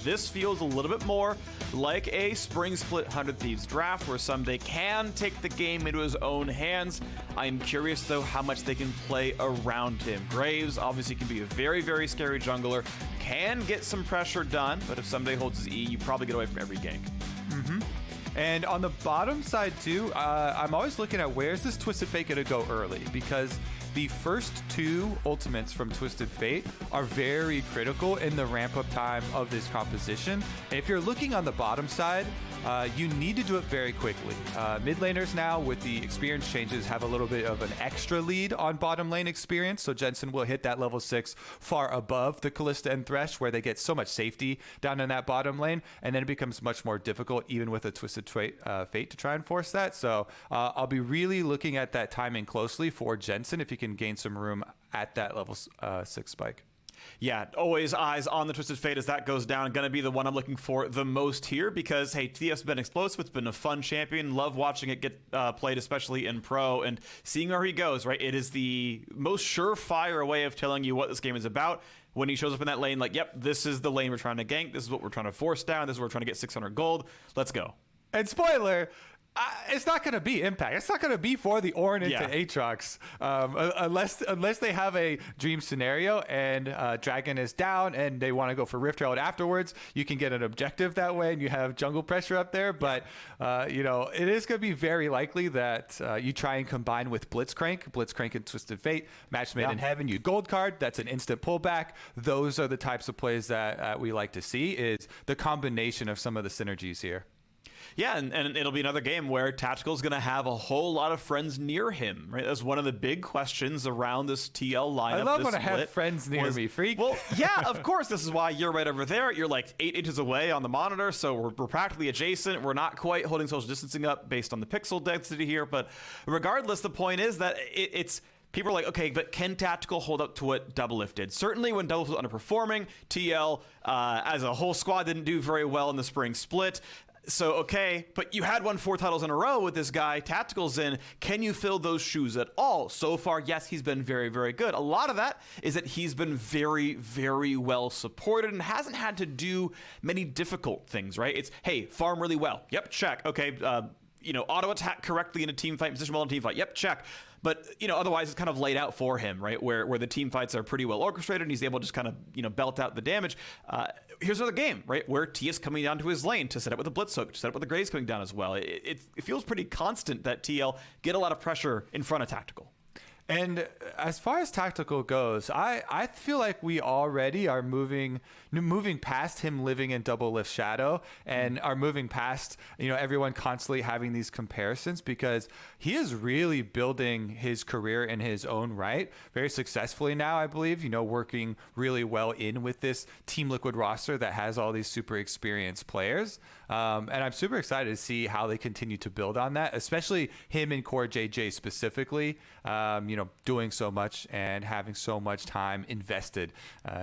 This feels a little bit more like a spring split 100 Thieves draft where Ssumday can take the game into his own hands. I'm curious, though, how much they can play around him. Graves obviously can be a very, very scary jungler, can get some pressure done, but if Ssumday holds his E, you probably get away from every gank. And on the bottom side, too, I'm always looking at where's this Twisted Fate going to go early, because the first two ultimates from Twisted Fate are very critical in the ramp-up time of this composition. And if you're looking on the bottom side, you need to do it very quickly. Mid laners now, with the experience changes, have a little bit of an extra lead on bottom lane experience, so Jensen will hit that level 6 far above the Kalista and Thresh, where they get so much safety down in that bottom lane, and then it becomes much more difficult, even with a Twisted Fate to try and force that. So I'll be really looking at that timing closely for Jensen if he can gain some room at that level 6 spike. Yeah, always eyes on the Twisted Fate as that goes down. Going to be the one I'm looking for the most here because, hey, TF's been explosive. It's been a fun champion. Love watching it get played, especially in pro, and seeing where he goes, right? It is the most surefire way of telling you what this game is about. When he shows up in that lane, like, yep, this is the lane we're trying to gank. This is what we're trying to force down. This is what we're trying to get 600 gold. Let's go. And spoiler, it's not going to be Impact. It's not going to be for the Ornn into Aatrox, unless they have a dream scenario and Dragon is down and they want to go for Rift Herald afterwards. You can get an objective that way and you have jungle pressure up there. But, it is going to be very likely that you try and combine with Blitzcrank and Twisted Fate, match made in heaven, you gold card. That's an instant pullback. Those are the types of plays that we like to see, is the combination of some of the synergies here. Yeah, and it'll be another game where Tactical's going to have a whole lot of friends near him, right? That's one of the big questions around this TL lineup. I love when I have friends near me, freak. Well, yeah, of course. This is why you're right over there. You're like 8 inches away on the monitor, so we're practically adjacent. We're not quite holding social distancing up based on the pixel density here, but regardless, the point is that it's... People are like, okay, but can Tactical hold up to what Doublelift did? Certainly when Doublelift was underperforming, TL as a whole squad didn't do very well in the spring split. So, okay, but you had won 4 titles in a row with this guy. Tactical's in. Can you fill those shoes at all? So far, yes, he's been very, very good. A lot of that is that he's been very, very well supported and hasn't had to do many difficult things, right? It's, hey, farm really well. Yep, check. Okay, auto attack correctly in a team fight, position well in a team fight. Yep, check. But, otherwise it's kind of laid out for him, right? Where the team fights are pretty well orchestrated and he's able to just kind of, belt out the damage. Here's another game, right? Where T is coming down to his lane to set up with a Blitz hook, to set up with the Graves coming down as well. It feels pretty constant that TL get a lot of pressure in front of Tactical. And as far as Tactical goes, I feel like we already are moving past him living in Doublelift shadow and are moving past, everyone constantly having these comparisons, because he is really building his career in his own right very successfully now, I believe, working really well in with this Team Liquid roster that has all these super experienced players. And I'm super excited to see how they continue to build on that, especially him and CoreJJ specifically, doing so much and having so much time invested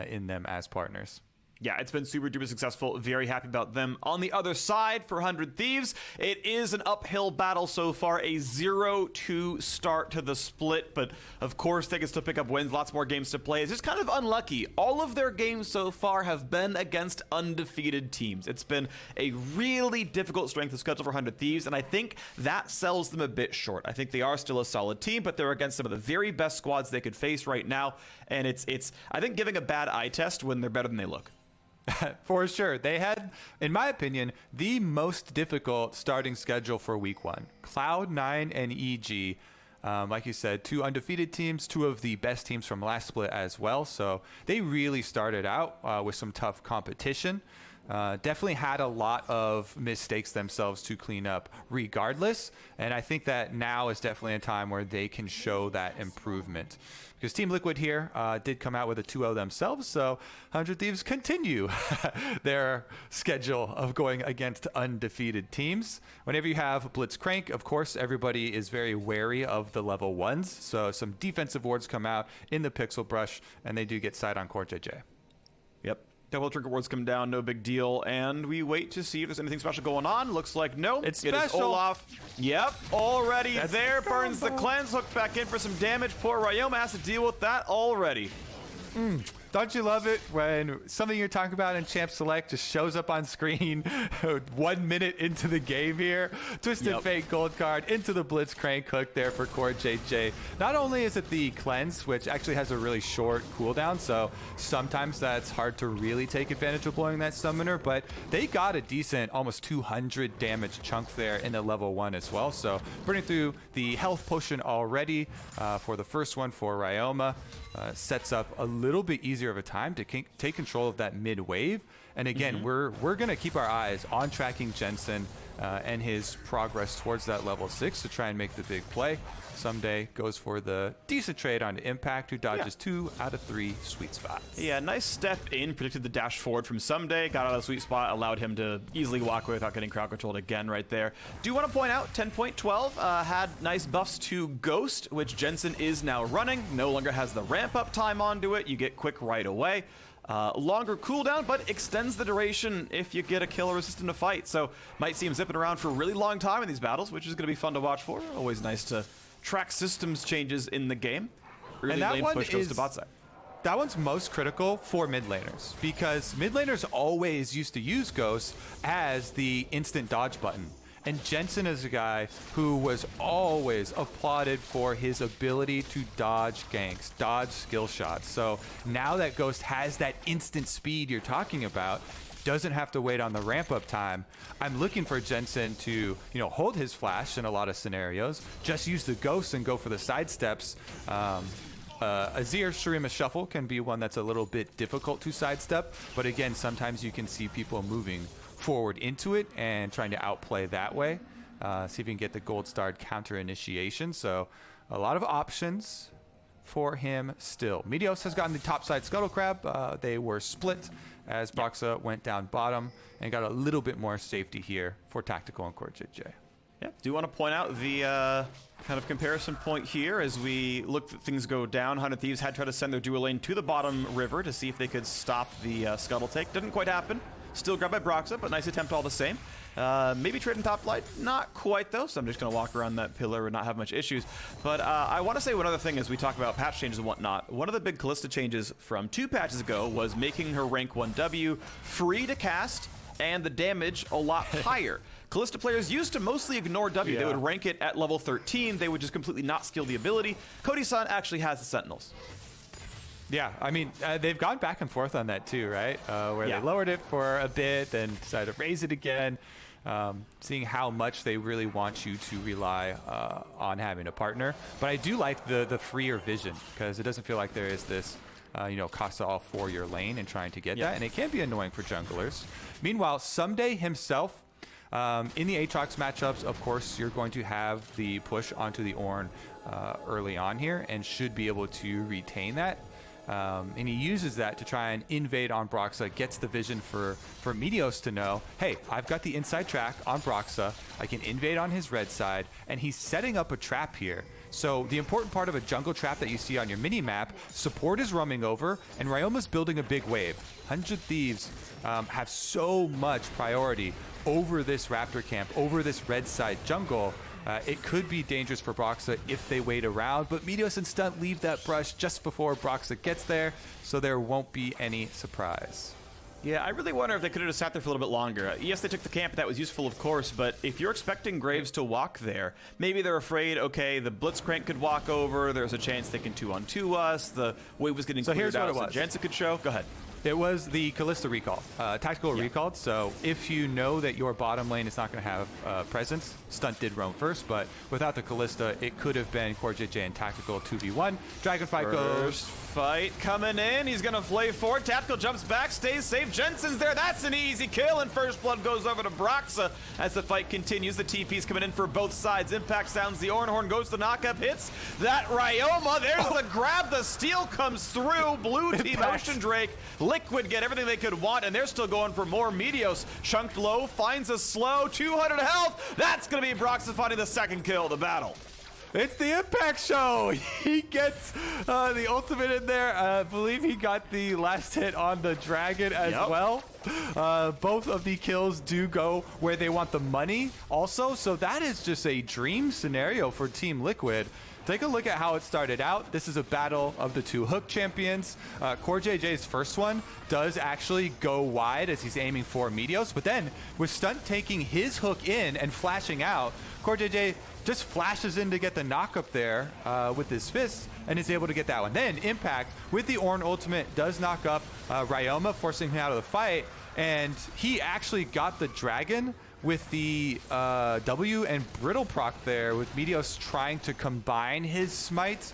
in them as partners. Yeah, it's been super duper successful. Very happy about them. On the other side, for 100 Thieves, it is an uphill battle so far. A 0-2 start to the split, but of course they can still pick up wins. Lots more games to play. It's just kind of unlucky. All of their games so far have been against undefeated teams. It's been a really difficult strength of schedule for 100 Thieves, and I think that sells them a bit short. I think they are still a solid team, but they're against some of the very best squads they could face right now, and it's I think, giving a bad eye test when they're better than they look. For sure. They had, in my opinion, the most difficult starting schedule for week 1. Cloud9 and EG, like you said, 2 undefeated teams, 2 of the best teams from last split as well. So they really started out with some tough competition. Definitely had a lot of mistakes themselves to clean up regardless. And I think that now is definitely a time where they can show that improvement. Because Team Liquid here did come out with a 2-0 themselves, so 100 Thieves continue their schedule of going against undefeated teams. Whenever you have Blitzcrank, of course, everybody is very wary of the level 1s, so some defensive wards come out in the Pixel Brush, and they do get side on CoreJJ. Yep. Double trinket wards come down, no big deal, and we wait to see if there's anything special going on. Looks like no. It's special. It is Olaf. Yep, already there. Burns the cleanse, hook back in for some damage. Poor Ryoma has to deal with that already. Don't you love it when something you're talking about in Champ Select just shows up on screen 1 minute into the game here? Twisted Fate gold card into the Blitzcrank hook there for CoreJJ. Not only is it the cleanse, which actually has a really short cooldown, so sometimes that's hard to really take advantage of blowing that summoner, but they got a decent almost 200 damage chunk there in the level 1 as well. So burning through the health potion already for the first one for Ryoma. Sets up a little bit easier of a time to take control of that mid wave. And again, we're going to keep our eyes on tracking Jensen and his progress towards that level 6 to try and make the big play. Ssumday goes for the decent trade on Impact, who dodges 2 out of 3 sweet spots. Yeah, nice step in, predicted the dash forward from Ssumday, got out of the sweet spot, allowed him to easily walk away without getting crowd controlled again right there. Do want to point out, 10.12 had nice buffs to Ghost, which Jensen is now running, no longer has the ramp up time onto it, you get quick right away. Longer cooldown, but extends the duration if you get a kill or assist in a fight. So might see him zipping around for a really long time in these battles, which is going to be fun to watch for. Always nice to track systems changes in the game. Early and that lane one push goes to bot side. That one's most critical for mid laners because mid laners always used to use Ghost as the instant dodge button. And Jensen is a guy who was always applauded for his ability to dodge ganks, dodge skill shots. So now that Ghost has that instant speed you're talking about, doesn't have to wait on the ramp up time. I'm looking for Jensen to, hold his flash in a lot of scenarios, just use the Ghost and go for the side steps. Azir Shurima Shuffle can be one that's a little bit difficult to sidestep, but again, sometimes you can see people moving forward into it and trying to outplay that way. See if you can get the gold starred counter initiation. So a lot of options for him still. Meteos has gotten the top side Scuttle Crab. They were split as Broxah went down bottom and got a little bit more safety here for Tactical and CoreJJ. Yeah, do want to point out the kind of comparison point here as we look at things go down. 100 Thieves had tried to send their dual lane to the bottom river to see if they could stop the Scuttle take. Didn't quite happen. Still grabbed by Broxah, but nice attempt all the same. Maybe trading top flight, not quite though, so I'm just going to walk around that pillar and not have much issues. But I want to say one other thing as we talk about patch changes and whatnot. One of the big Kalista changes from 2 patches ago was making her rank 1W free to cast and the damage a lot higher. Kalista players used to mostly ignore W. They would rank it at level 13. They would just completely not skill the ability. Cody's actually has the Sentinels. Yeah, I mean, they've gone back and forth on that too, right? Where they lowered it for a bit, then decided to raise it again. Seeing how much they really want you to rely on having a partner. But I do like the freer vision because it doesn't feel like there is this cost all for your lane and trying to get that. And it can be annoying for junglers. Meanwhile, Ssumday himself, in the Aatrox matchups, of course, you're going to have the push onto the Ornn early on here and should be able to retain that. And he uses that to try and invade on Broxah, gets the vision for Meteos to know, hey, I've got the inside track on Broxah, I can invade on his red side, and he's setting up a trap here. So the important part of a jungle trap that you see on your mini-map, support is roaming over, and Ryoma's building a big wave. 100 Thieves have so much priority over this Raptor camp, over this red side jungle. It could be dangerous for Broxah if they wait around, but Meteos and Stunt leave that brush just before Broxah gets there, so there won't be any surprise. Yeah, I really wonder if they could have just sat there for a little bit longer. Yes, they took the camp. That was useful, of course, but if you're expecting Graves to walk there, maybe they're afraid, okay, the Blitzcrank could walk over, there's a chance they can 2-on-2 us, the wave was getting cleared out, so Jensen could show. Go ahead. It was the Kalista recall, tactical recalled. So if you know that your bottom lane is not going to have presence, Stunt did roam first, but without the Kalista, it could have been CoreJJ and Tactical 2v1. Dragonfight goes. Fight coming in. He's going to flay forward. Tactical jumps back, stays safe. Jensen's there. That's an easy kill, and first blood goes over to Broxah as the fight continues. The TP's coming in for both sides. Impact sounds the Ornn goes to knockup, hits that Ryoma. There's the grab. The steal comes through. Blue team Ocean Drake. Liquid get everything they could want, and they're still going for more. Meteos chunked low, finds a slow, 200 health. That's going to be Broxah finding the second kill of the battle. It's the Impact Show. He gets the ultimate in there. I believe he got the last hit on the dragon as well. Both of the kills do go where they want the money also. So that is just a dream scenario for Team Liquid. take a look at how it started out. This is a battle of the two hook champions. CoreJJ's first one does actually go wide as he's aiming for Meteos, but then with Stunt taking his hook in and flashing out, CoreJJ just flashes in to get the knock up there with his fist and is able to get that one. Then Impact with the Ornn ultimate does knock up Ryoma, forcing him out of the fight, and he actually got the dragon with the W and Brittle proc there, with Meteos trying to combine his smite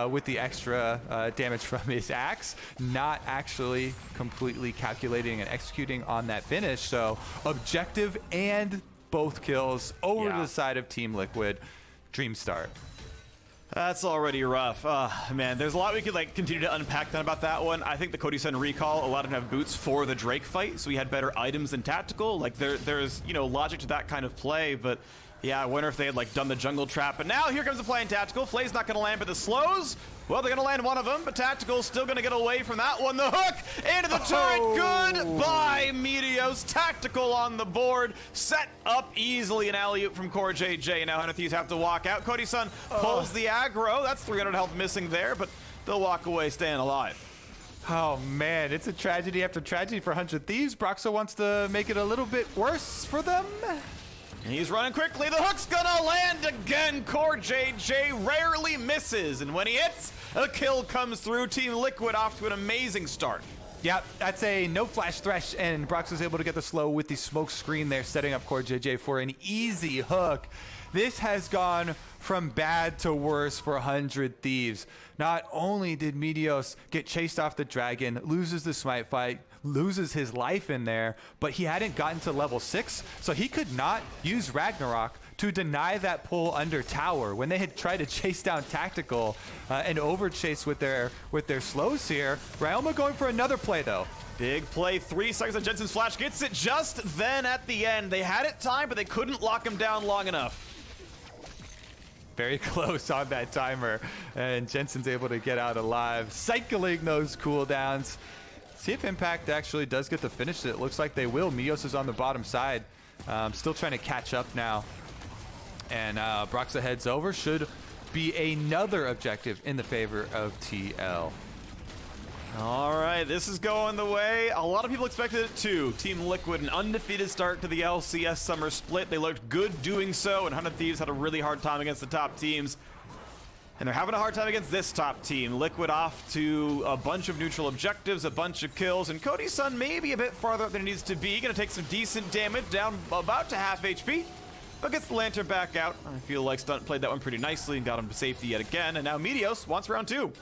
with the extra damage from his axe, not actually completely calculating and executing on that finish. So objective and both kills over to the side of Team Liquid. Dream start. That's already rough. Man, there's a lot we could continue to unpack then about that one. I think the Cody Sun recall allowed him to have boots for the Drake fight, so he had better items than tactical. There's logic to that kind of play, but yeah, I wonder if they had done the jungle trap. But now here comes the play in tactical. Flay's not going to land, but the slows, well, they're going to land one of them, but tactical's still going to get away from that one. The hook into the turret. Goodbye, Meteos. Tactical on the board, set up easily. An alley-oop from CoreJJ. Now Thieves have to walk out. Cody Sun pulls the aggro. That's 300 health missing there, but they'll walk away staying alive. Oh man, it's a tragedy after tragedy for 100 Thieves. Broxah wants to make it a little bit worse for them. And he's running quickly. The hook's gonna land again. CoreJJ rarely misses, and when he hits, a kill comes through. Team Liquid off to an amazing start. Yeah, that's a no flash Thresh, and Broxah is able to get the slow with the smoke screen there, setting up CoreJJ for an easy hook. This has gone from bad to worse for 100 Thieves. Not only did Meteos get chased off the dragon, loses the smite fight, loses his life in there, but he hadn't gotten to level 6, so he could not use Ragnarok to deny that pull under tower. When they had tried to chase down tactical and overchase with their slows here, Ryoma going for another play though. Big play, 3 seconds of Jensen's flash, gets it just then at the end. They had it timed, but they couldn't lock him down long enough. Very close on that timer, and Jensen's able to get out alive, cycling those cooldowns. See if Impact actually does get the finish. It looks like they will. Meteos is on the bottom side, still trying to catch up now. And Broxah heads over. Should be another objective in the favor of TL. All right, this is going the way a lot of people expected it to. Team Liquid, an undefeated start to the LCS summer split. They looked good doing so, and 100 Thieves had a really hard time against the top teams. And they're having a hard time against this top team. Liquid off to a bunch of neutral objectives, a bunch of kills, and Cody Sun maybe a bit farther up than he needs to be. Gonna take some decent damage, down about to half HP, but gets the lantern back out. I feel like Stunt played that one pretty nicely and got him to safety yet again, and now Meteos wants round 2.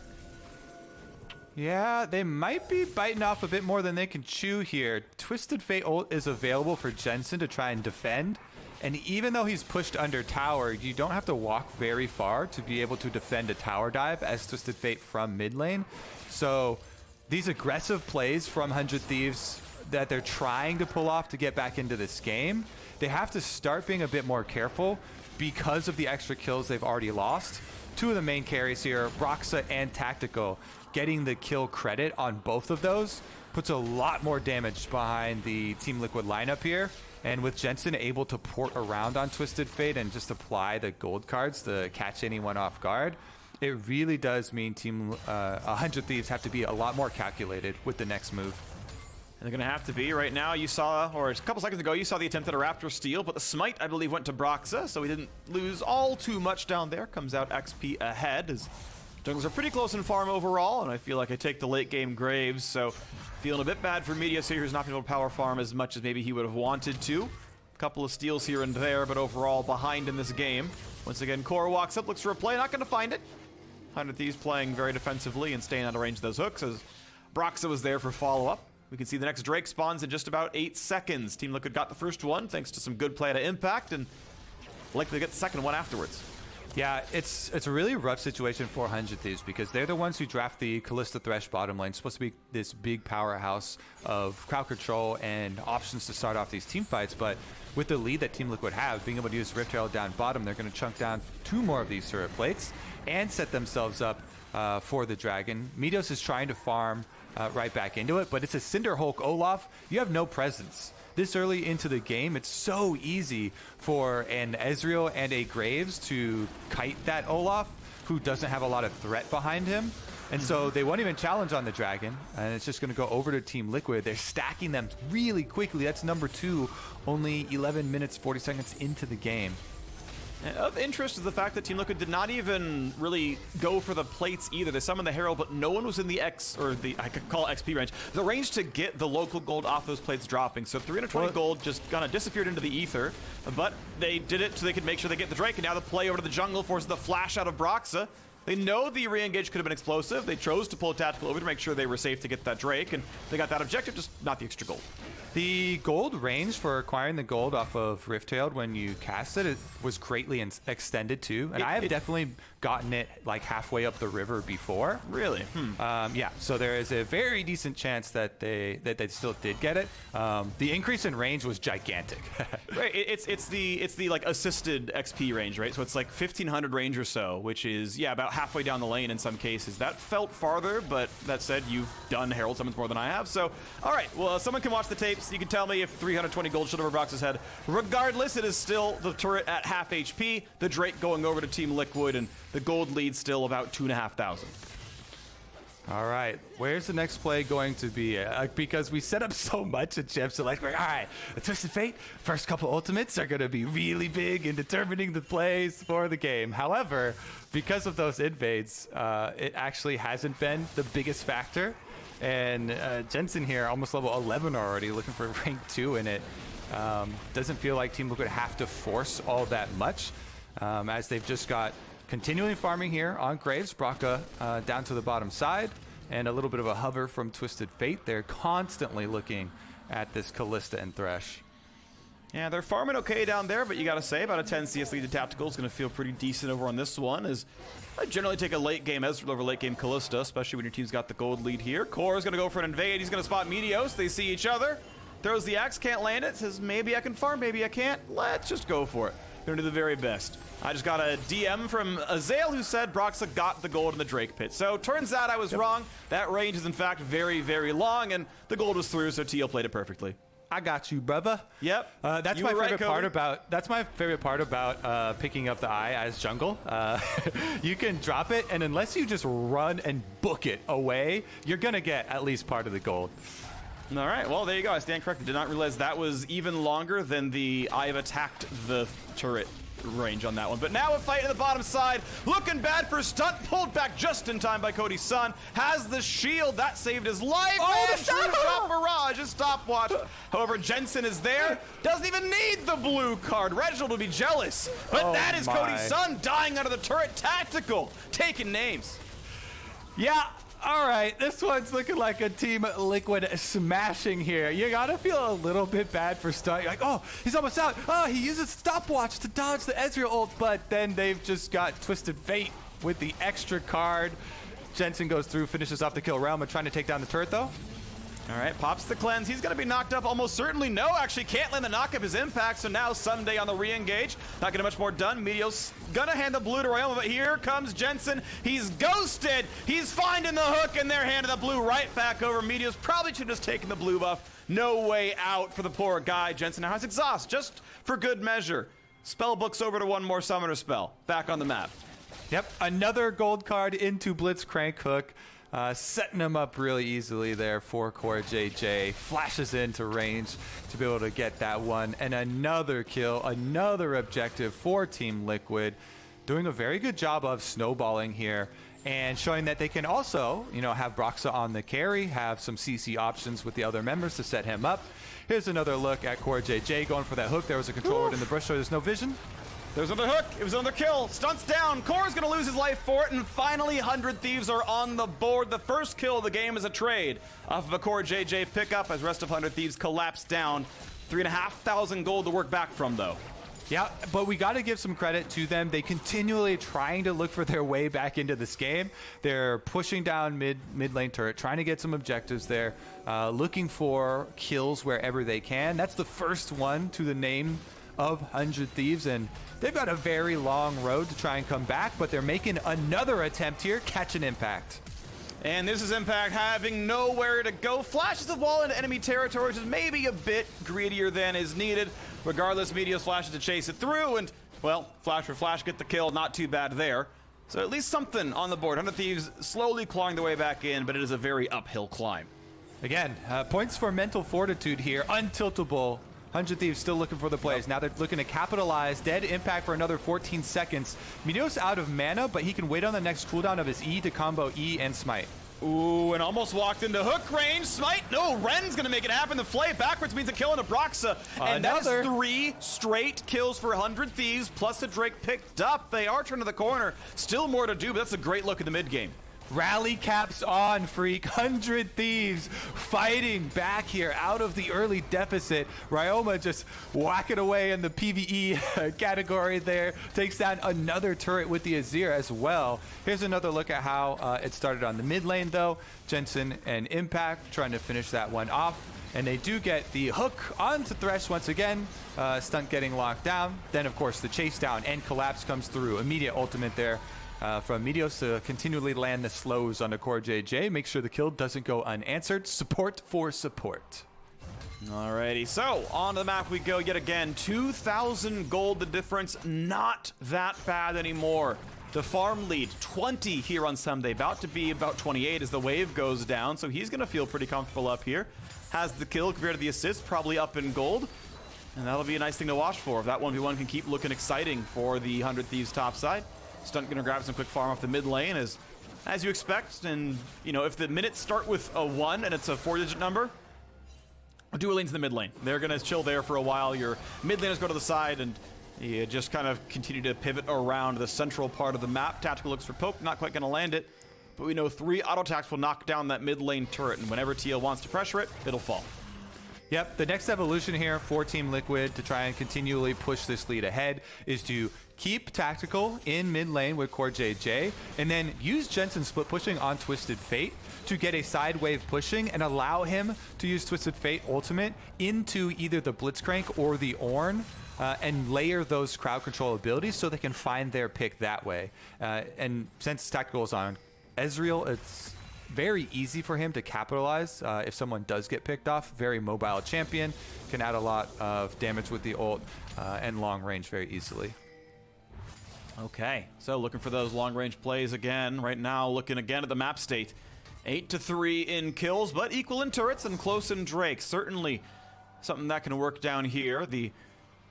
Yeah, they might be biting off a bit more than they can chew here. Twisted Fate ult is available for Jensen to try and defend. And even though he's pushed under tower, you don't have to walk very far to be able to defend a tower dive as Twisted Fate from mid lane. So these aggressive plays from 100 Thieves that they're trying to pull off to get back into this game, they have to start being a bit more careful because of the extra kills they've already lost. Two of the main carries here, Broxah and Tactical, getting the kill credit on both of those puts a lot more damage behind the Team Liquid lineup here. And with Jensen able to port around on Twisted Fate and just apply the gold cards to catch anyone off guard, it really does mean Team 100 Thieves have to be a lot more calculated with the next move. And they're going to have to be. Right now, you saw, or a couple seconds ago, you saw the attempt at a Raptor steal, but the smite, I believe, went to Broxah, so he didn't lose all too much down there. Comes out XP ahead, as jungles are pretty close in farm overall, and I feel like I take the late game Graves, so feeling a bit bad for Meteos here, who's not been able to power farm as much as maybe he would have wanted to. A couple of steals here and there, but overall behind in this game. Once again, Core walks up, looks for a play, not going to find it. 100 Thieves playing very defensively and staying out of range of those hooks, as Broxah was there for follow-up. We can see the next Drake spawns in just about 8 seconds. Team Liquid got the first one thanks to some good play to Impact, and likely to get the second one afterwards. Yeah, it's a really rough situation for 100 Thieves because they're the ones who draft the Kalista Thresh bottom lane. It's supposed to be this big powerhouse of crowd control and options to start off these team fights, but with the lead that Team Liquid have, being able to use Rift Herald down bottom, they're going to chunk down 2 more of these turret plates and set themselves up for the dragon. Meteos is trying to farm right back into it, but it's a Cinder Hulk Olaf. You have no presence. This early into the game, it's so easy for an Ezreal and a Graves to kite that Olaf. who doesn't have a lot of threat behind him. And so they won't even challenge on the Dragon, and it's just going to go over to Team Liquid. They're stacking them really quickly. That's number 2, only 11 minutes, 40 seconds into the game. And of interest is the fact that Team Liquid did not even really go for the plates either. They summoned the Herald, but no one was in the I could call it XP range, the range to get the local gold off those plates dropping. So 320 gold just kind of disappeared into the ether, but they did it so they could make sure they get the Drake, and now the play over to the jungle forces the flash out of Broxah. They know the re-engage could have been explosive. They chose to pull a tactical over to make sure they were safe to get that Drake, and they got that objective, just not the extra gold. The gold range for acquiring the gold off of Rift-Tailed when you cast it, it was greatly extended too, and I have definitely gotten it like halfway up the river before. Really? Yeah, so there is a very decent chance that they still did get it. The increase in range was gigantic. Right, it's the like assisted XP range, right? So it's like 1500 range or so, which is about halfway down the lane in some cases. That felt farther, but that said, you've done Herald summons more than I have. So, all right, well, someone can watch the tapes. You can tell me if 320 gold should over Broxah's head. Regardless, it is still the turret at half HP, the Drake going over to Team Liquid, and the gold lead still about 2,500. All right, where's the next play going to be? Because we set up so much at Jeff, so like, all right, the Twisted Fate, first couple ultimates are going to be really big in determining the plays for the game. However, because of those invades, it actually hasn't been the biggest factor. And Jensen here, almost level 11 already, looking for rank 2 in it. Doesn't feel like Team Liquid have to force all that much, as they've just got continuing farming here on Graves. Broxah down to the bottom side, and a little bit of a hover from Twisted Fate. They're constantly looking at this Kalista and Thresh. Yeah, they're farming okay down there, but you gotta say, about a 10 CS lead to Tactical is gonna feel pretty decent over on this one, as I generally take a late game Ezreal over late game Kalista, especially when your team's got the gold lead here. Core is gonna go for an invade. He's gonna spot Meteos. They see each other. Throws the axe, can't land it. Says, maybe I can farm, maybe I can't. Let's just go for it. Gonna do the very best. I just got a DM from Ezreal who said Broxah got the gold in the Drake pit. So turns out I was wrong. That range is in fact very, very long, and the gold was through, so TL played it perfectly. I got you, brother. Yep. That's my favorite part about. That's my favorite part about picking up the eye as jungle. You can drop it, and unless you just run and book it away, you're gonna get at least part of the gold. All right. Well, there you go. I stand corrected. Did not realize that was even longer than the I have attacked the turret range on that one. But now a fight in the bottom side. Looking bad for Stunt. Pulled back just in time by Cody's son. Has the shield. That saved his life. Oh, and shot barrage. A stopwatch. However, Jensen is there. Doesn't even need the blue card. Reginald would be jealous. But that is Cody's son dying out of the turret. Tactical. Taking names. Yeah. All right, this one's looking like a Team Liquid smashing here. You gotta feel a little bit bad for Stunt. You're like, oh, he's almost out. Oh, he uses stopwatch to dodge the Ezreal ult, but then they've just got Twisted Fate with the extra card. Jensen goes through, finishes off the kill. Ryoma trying to take down the turret, though. All right, pops the cleanse. He's going to be knocked up almost certainly. No, actually can't land the knock up his impact. So now Ssumday on the re-engage. Not getting much more done. Meteos going to hand the blue to Ryoma, but here comes Jensen. He's ghosted. He's finding the hook, and they're handing the blue right back over. Meteos probably should have just taken the blue buff. No way out for the poor guy. Jensen now has exhaust, just for good measure. Spellbook's over to one more summoner spell. Back on the map. Yep, another gold card into Blitzcrank hook. Setting him up really easily there for CoreJJ. Flashes into range to be able to get that one. And another kill, another objective for Team Liquid. Doing a very good job of snowballing here and showing that they can also, have Broxah on the carry, have some CC options with the other members to set him up. Here's another look at CoreJJ going for that hook. There was a controller in the bush, so there's no vision. There's another hook. It was another kill. Stunt's down. Core's going to lose his life for it. And finally, 100 Thieves are on the board. The first kill of the game is a trade off of a CoreJJ pickup as rest of 100 Thieves collapse down. 3,500 gold to work back from, though. Yeah, but we got to give some credit to them. They continually trying to look for their way back into this game. They're pushing down mid lane turret, trying to get some objectives there, looking for kills wherever they can. That's the first one to the name of 100 Thieves, and they've got a very long road to try and come back, but they're making another attempt here, catch an impact. And this is Impact having nowhere to go. Flashes the wall into enemy territory, which is maybe a bit greedier than is needed. Regardless, Meteos flashes to chase it through, and, well, flash for flash, get the kill. Not too bad there. So at least something on the board. 100 Thieves slowly clawing their way back in, but it is a very uphill climb. Again, points for mental fortitude here. Untiltable. 100 Thieves still looking for the plays. Now they're looking to capitalize. Dead impact for another 14 seconds. Meteos out of mana, but he can wait on the next cooldown of his E to combo E and smite. Ooh, and almost walked into hook range. Smite, no, Ren's gonna make it happen. The flay backwards means a kill on a Broxah. And that is 3 straight kills for 100 Thieves, plus the Drake picked up. They are turning the corner. Still more to do, but that's a great look at the mid game. Rally caps on, Freak. 100 Thieves fighting back here out of the early deficit. Ryoma just whacking away in the PvE category there. Takes down another turret with the Azir as well. Here's another look at how it started on the mid lane, though. Jensen and Impact trying to finish that one off. And they do get the hook onto Thresh once again. Stunt getting locked down. Then, of course, the chase down and collapse comes through. Immediate ultimate there. From Meteos to continually land the slows on the CoreJJ. Make sure the kill doesn't go unanswered. Support for support. Alrighty, so on the map we go yet again. 2,000 gold the difference. Not that bad anymore. The farm lead, 20 here on Ssumday. About to be about 28 as the wave goes down. So he's going to feel pretty comfortable up here. Has the kill compared to the assist, probably up in gold. And that'll be a nice thing to watch for. If that 1v1 can keep looking exciting for the 100 Thieves top side. Stunt gonna grab some quick farm off the mid lane as you expect, and you know, if the minutes start with a 1 and it's a 4-digit number, dual lanes in the mid lane. They're gonna chill there for a while. Your mid laners go to the side and you just kind of continue to pivot around the central part of the map. Tactical looks for poke, not quite gonna land it, but we know 3 auto attacks will knock down that mid lane turret, and whenever TL wants to pressure it, it'll fall. Yep, the next evolution here for Team Liquid to try and continually push this lead ahead is to keep Tactical in mid lane with CoreJJ, and then use Jensen split pushing on Twisted Fate to get a side wave pushing and allow him to use Twisted Fate ultimate into either the Blitzcrank or the Ornn, and layer those crowd control abilities so they can find their pick that way. And since Tactical is on Ezreal, it's very easy for him to capitalize if someone does get picked off. Very mobile champion, can add a lot of damage with the ult and long range very easily. Okay, so looking for those long range plays again. Right now, looking again at the map state. 8-3 in kills, but equal in turrets and close in Drake. Certainly something that can work down here. The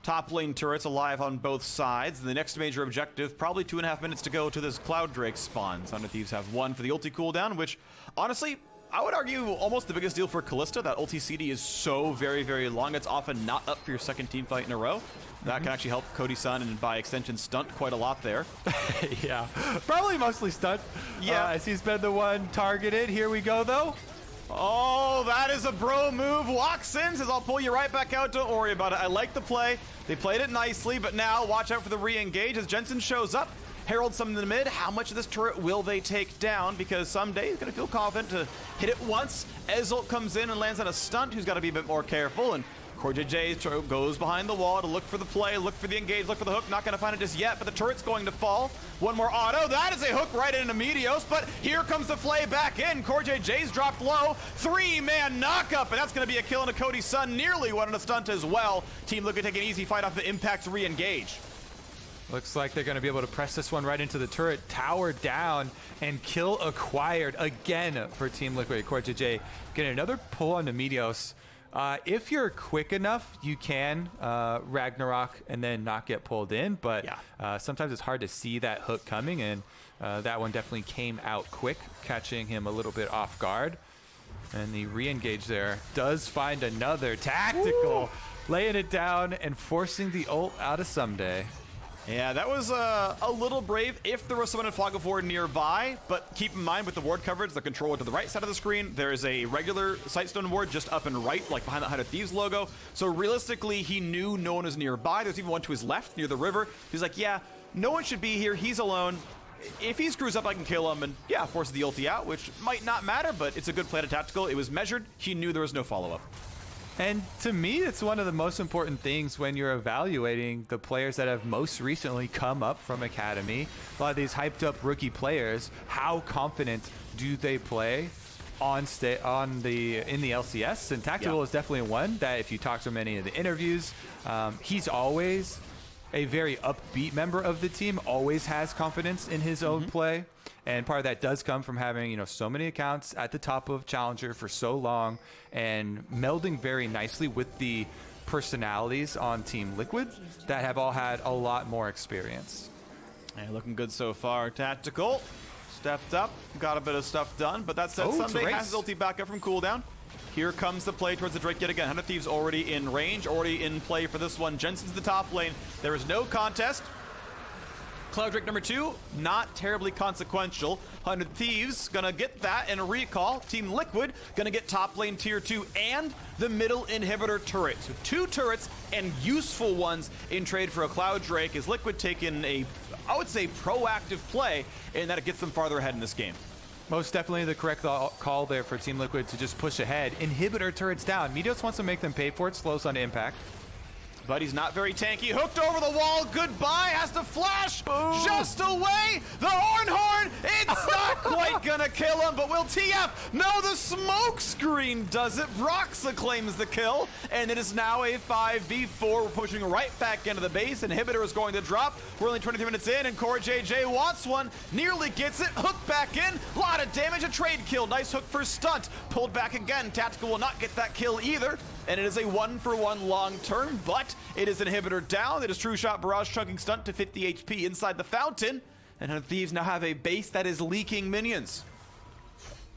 top lane turrets alive on both sides. The next major objective, probably 2.5 minutes to go to this Cloud Drake spawn. Thunder Thieves have 1 for the ulti cooldown, which honestly, I would argue almost the biggest deal for Kalista. That ulti CD is so very, very long. It's often not up for your second team fight in a row. That can actually help Cody Sun and by extension Stunt quite a lot there. Yeah, probably mostly Stunt. Yeah, as he's been the one targeted. Here we go though. Oh, that is a bro move. Walks in, says, I'll pull you right back out. Don't worry about it. I like the play. They played it nicely, but now watch out for the re-engage as Jensen shows up. Herald some in the mid. How much of this turret will they take down? Because Ssumday is going to feel confident to hit it once. Ezreal comes in and lands on a Stunt, who's got to be a bit more careful. And CoreJJ goes behind the wall to look for the play, look for the engage, look for the hook. Not going to find it just yet, but the turret's going to fall. One more auto. That is a hook right into Meteos, but here comes the flay back in. CoreJJ's dropped low. 3-man knockup, and that's going to be a kill into Cody Sun. Nearly one on a Stunt as well. Team Liquid take an easy fight off the Impact to re-engage. Looks like they're going to be able to press this one right into the turret, tower down, and kill acquired again for Team Liquid. CoreJJ getting another pull on the Meteos. If you're quick enough, you can Ragnarok and then not get pulled in, but sometimes it's hard to see that hook coming, and that one definitely came out quick, catching him a little bit off guard. And the re-engage there does find another Tactical, laying it down and forcing the ult out of Ssumday. Yeah, that was a little brave if there was someone in Fog of War nearby, but keep in mind with the ward coverage, the controller to the right side of the screen, there is a regular Sightstone ward just up and right, like behind the 100 Thieves logo. So realistically, he knew no one was nearby. There's even one to his left near the river. He's like, yeah, no one should be here. He's alone. If he screws up, I can kill him, and yeah, forces the ulti out, which might not matter, but it's a good play to Tactical. It was measured. He knew there was no follow-up. And to me, it's one of the most important things when you're evaluating the players that have most recently come up from Academy. A lot of these hyped up rookie players, how confident do they play in the LCS? And Tactical is definitely one that if you talk to him in any of the interviews, he's always a very upbeat member of the team, always has confidence in his own play. And part of that does come from having, so many accounts at the top of Challenger for so long and melding very nicely with the personalities on Team Liquid that have all had a lot more experience. And looking good so far. Tactical stepped up, got a bit of stuff done, but that said, Ssumday has his ulti back up from cooldown. Here comes the play towards the Drake yet again. 100 Thieves already in range, already in play for this one. Jensen's the top lane. There is no contest. Cloud Drake number 2, not terribly consequential. 100 Thieves gonna get that and a recall. Team Liquid gonna get top lane tier 2 and the middle inhibitor turret. So 2 turrets and useful ones in trade for a Cloud Drake as Liquid taking a, I would say, proactive play, and that it gets them farther ahead in this game. Most definitely the correct call there for Team Liquid to just push ahead. Inhibitor turrets down. Meteos wants to make them pay for it. Slows on impact. But he's not very tanky. Hooked over the wall. Goodbye. Has to flash just away. The Ornn. It's not quite gonna kill him, but will TF? No, the smoke screen does it. Broxah claims the kill, and it is now a 5v4. We're pushing right back into the base. Inhibitor is going to drop. We're only 23 minutes in, and CoreJJ wants one. Nearly gets it. Hook back in. A lot of damage. A trade kill. Nice hook for Stunt. Pulled back again. Tactical will not get that kill either. And it is a 1-for-1 long term, but it is inhibitor down. It is True Shot Barrage chunking Stunt to 50 HP inside the fountain. And Thieves now have a base that is leaking minions.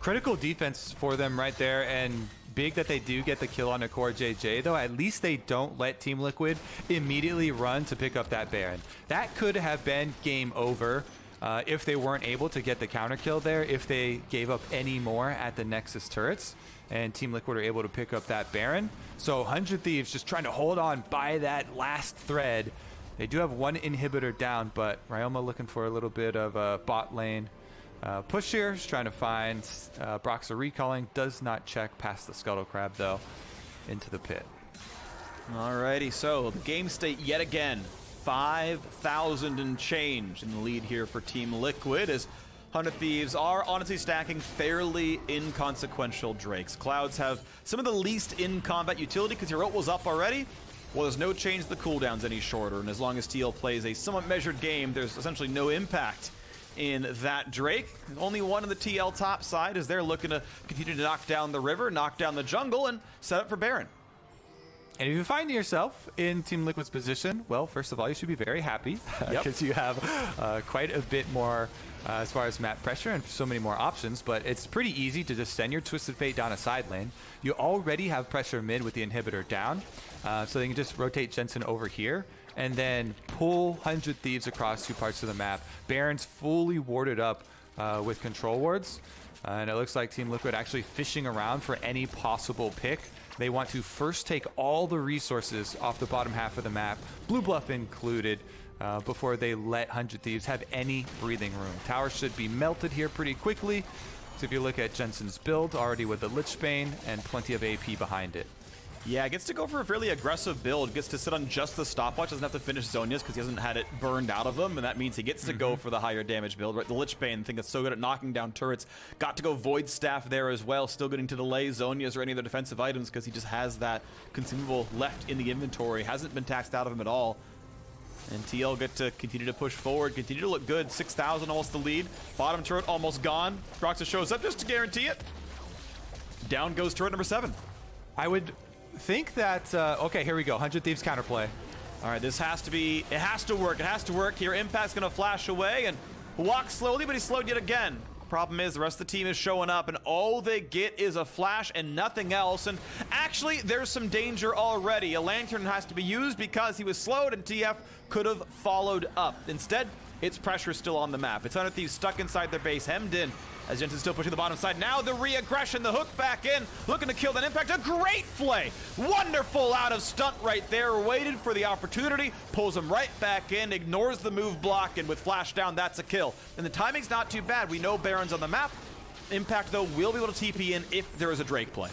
Critical defense for them right there, and big that they do get the kill on a CoreJJ, though at least they don't let Team Liquid immediately run to pick up that Baron. That could have been game over if they weren't able to get the counter kill there, if they gave up any more at the Nexus turrets. And Team Liquid are able to pick up that Baron. So 100 Thieves just trying to hold on by that last thread. They do have 1 inhibitor down, but Ryoma looking for a little bit of a bot lane push here. Just trying to find Broxah recalling. Does not check past the Scuttle Crab, though, into the pit. Alrighty, so the game state yet again. 5,000 and change in the lead here for Team Liquid as 100 Thieves are honestly stacking fairly inconsequential Drakes. Clouds have some of the least in-combat utility because your ult was up already. Well, there's no change to the cooldowns any shorter, and as long as TL plays a somewhat measured game, there's essentially no impact in that Drake. Only one on the TL top side as they're looking to continue to knock down the river, knock down the jungle, and set up for Baron. And if you find yourself in Team Liquid's position, well, first of all, you should be very happy because you have quite a bit more as far as map pressure and so many more options, but it's pretty easy to just send your Twisted Fate down a side lane. You already have pressure mid with the inhibitor down, so they can just rotate Jensen over here and then pull 100 Thieves across 2 parts of the map. Baron's fully warded up with control wards, and it looks like Team Liquid actually fishing around for any possible pick. They want to first take all the resources off the bottom half of the map, blue buff included, before they let 100 Thieves have any breathing room. Tower should be melted here pretty quickly. So if you look at Jensen's build, already with the Lich Bane and plenty of AP behind it. Yeah, gets to go for a fairly aggressive build. Gets to sit on just the stopwatch. Doesn't have to finish Zhonya's because he hasn't had it burned out of him, and that means he gets to go for the higher damage build. Right, the Lich Bane thing that's so good at knocking down turrets. Got to go Void Staff there as well. Still getting to delay Zhonya's or any other defensive items because he just has that consumable left in the inventory. Hasn't been taxed out of him at all. And TL get to continue to push forward, continue to look good. 6,000 almost the lead. Bottom turret almost gone. Broxah shows up just to guarantee it. Down goes turret number 7. I would think that, okay, here we go. 100 Thieves counterplay. All right, this has to be, it has to work. It has to work here. Impact's going to flash away and walk slowly, but he's slowed yet again. Problem is, the rest of the team is showing up, and all they get is a flash and nothing else. And actually, there's some danger already. A lantern has to be used because he was slowed, and TF could have followed up. Instead, its pressure still on the map. It's 100 Thieves stuck inside their base, hemmed in, as Jensen still pushing the bottom side. Now the re-aggression, the hook back in, looking to kill that impact. A great play. Wonderful out of Stunt right there. Waited for the opportunity, pulls him right back in, ignores the move block, and with flash down, that's a kill. And the timing's not too bad. We know Baron's on the map. Impact, though, will be able to TP in if there is a Drake play.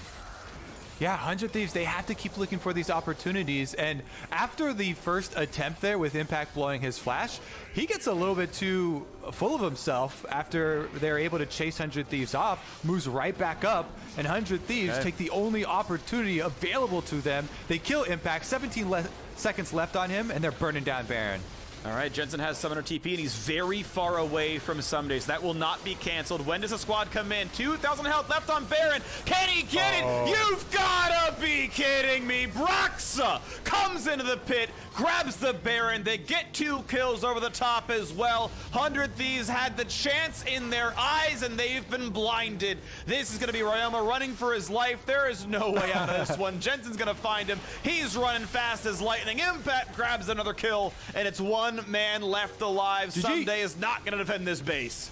Yeah, 100 Thieves, they have to keep looking for these opportunities. And after the first attempt there with Impact blowing his flash, he gets a little bit too full of himself after they're able to chase 100 Thieves off, moves right back up, and 100 Thieves take the only opportunity available to them. They kill Impact, 17 seconds left on him, and they're burning down Baron. All right, Jensen has Summoner TP, and he's very far away from Ssumday, so that will not be canceled. When does the squad come in? 2,000 health left on Baron. Can he get it? You've gotta be kidding me. Broxah comes into the pit, grabs the Baron. They get 2 kills over the top as well. 100 Thieves had the chance in their eyes, and they've been blinded. This is gonna be Ryoma running for his life. There is no way out of this one. Jensen's gonna find him. He's running fast as lightning. Impact grabs another kill, and it's one man left alive. Ssumday is not going to defend this base.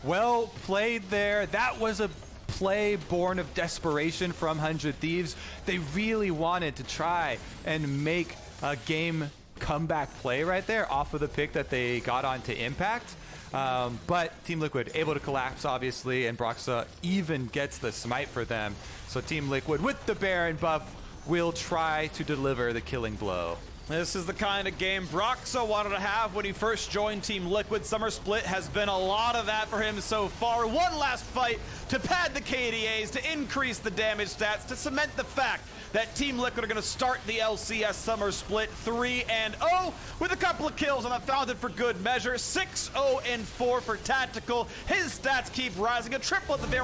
Well played there. That was a play born of desperation from 100 Thieves. They really wanted to try and make a game comeback play right there off of the pick that they got onto Impact. But Team Liquid able to collapse, obviously, and Broxah even gets the smite for them. So Team Liquid, with the Baron buff, will try to deliver the killing blow. This is the kind of game Broxah wanted to have when he first joined Team Liquid. Summer Split has been a lot of that for him so far. One last fight to pad the KDAs, to increase the damage stats, to cement the fact that Team Liquid are going to start the LCS Summer Split 3-0 with a couple of kills on the Founded for good measure. 6-0-4 for Tactical. His stats keep rising, a triple at the very